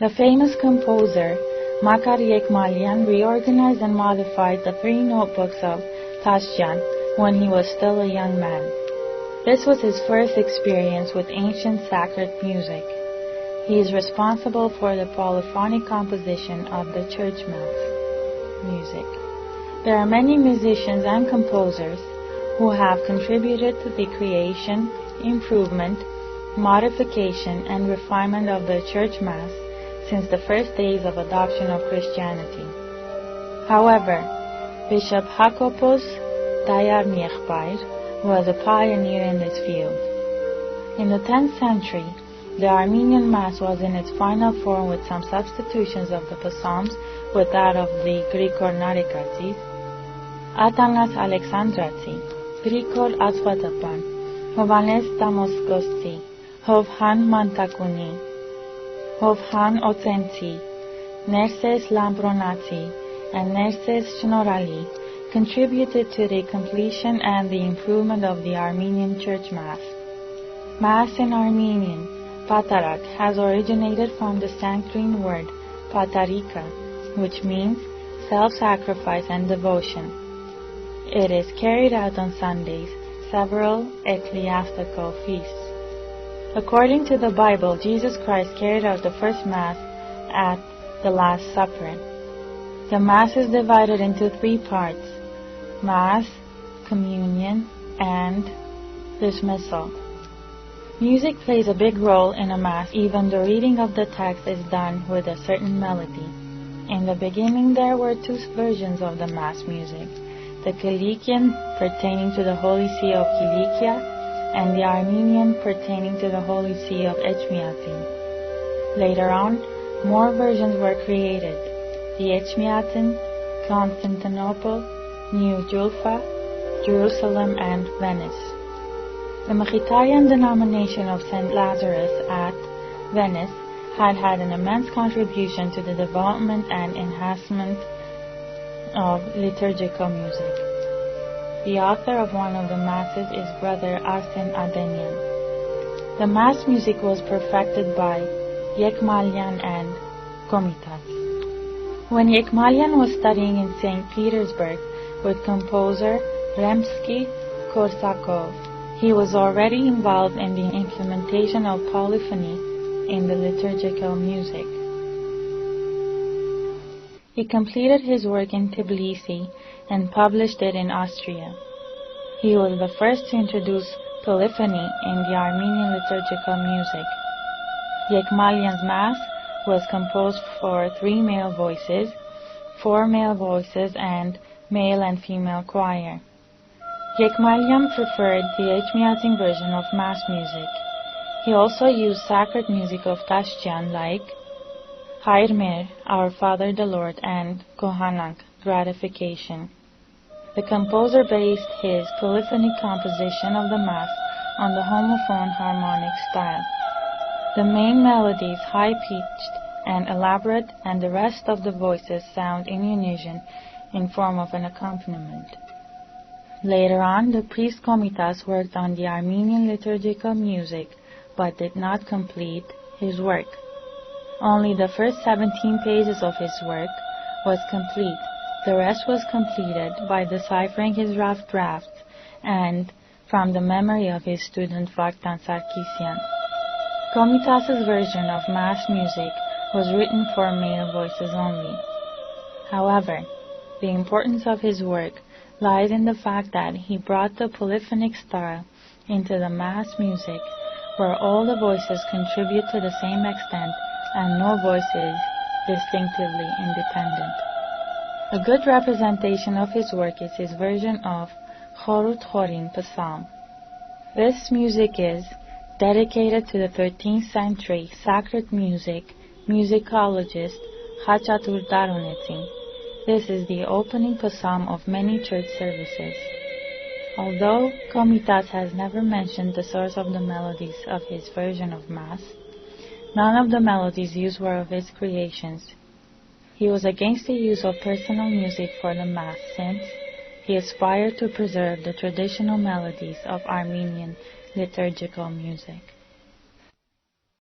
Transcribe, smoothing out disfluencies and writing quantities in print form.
The famous composer Makar Yekmalian reorganized and modified the 3 notebooks of Tashjan when he was still a young man. This was his first experience with ancient sacred music. He is responsible for the polyphonic composition of the church mass music. There are many musicians and composers who have contributed to the creation, improvement, modification, and refinement of the church mass since the first days of adoption of Christianity. However, Bishop Hakopos Dayar Niechbair was a pioneer in this field. In the 10th century, the Armenian Mass was in its final form with some substitutions of the Psalms with that of the Grigor Narikatsi, Atanas Alexandratsi, Grigor Atzvatapan, Hovannes Damoskossi, Hovhan Mantakuni, Hovhan Otsensi, Nerses Lambronatsi, and Nerses Shnorali contributed to the completion and the improvement of the Armenian Church Mass. Mass in Armenian, Patarak, has originated from the Sanskrit word Patarika, which means self-sacrifice and devotion. It is carried out on Sundays, several ecclesiastical feasts. According to the Bible, Jesus Christ carried out the first Mass at the Last Supper. The Mass is divided into 3 parts: Mass, Communion, and Dismissal. Music plays a big role in a Mass. Even the reading of the text is done with a certain melody. In the beginning there were 2 versions of the Mass music: the Kilikian pertaining to the Holy See of Kilikia, and the Armenian pertaining to the Holy See of Echmiadzin. Later on, more versions were created: the Echmiadzin, Constantinople, New Julfa, Jerusalem, and Venice. The Mkhitaryan denomination of St. Lazarus at Venice had an immense contribution to the development and enhancement of liturgical music. The author of one of the masses is Brother Arsen Adenian. The mass music was perfected by Yekmalian and Komitas. When Yekmalian was studying in St. Petersburg with composer Rimsky-Korsakov, he was already involved in the implementation of polyphony in the liturgical music. He completed his work in Tbilisi and published it in Austria. He was the first to introduce polyphony in the Armenian liturgical music. Yekmalian's Mass was composed for 3 male voices, 4 male voices, and male and female choir. Yekmalian preferred the Echmiadzin version of Mass music. He also used sacred music of Tashjan like Hayr Mer, Our Father the Lord, and Kohanak, Gratification. The composer based his polyphonic composition of the Mass on the homophone harmonic style. The main melody is high-pitched and elaborate, and the rest of the voices sound in unison in form of an accompaniment. Later on, the priest Komitas worked on the Armenian liturgical music, but did not complete his work. Only the first 17 pages of his work was complete. The rest was completed by deciphering his rough drafts and from the memory of his student Vaktan Sarkisian. Komitas' version of Mass music was written for male voices only. However, the importance of his work lies in the fact that he brought the polyphonic style into the Mass music, where all the voices contribute to the same extent and no voice is distinctively independent. A good representation of his work is his version of Chorut Chorim Psalm. This music is dedicated to the 13th century sacred musicologist Khachatur Daronetsin. This is the opening psalm of many church services. Although Komitas has never mentioned the source of the melodies of his version of Mass, none of the melodies used were of his creations. He was against the use of personal music for the Mass since he aspired to preserve the traditional melodies of Armenian liturgical music.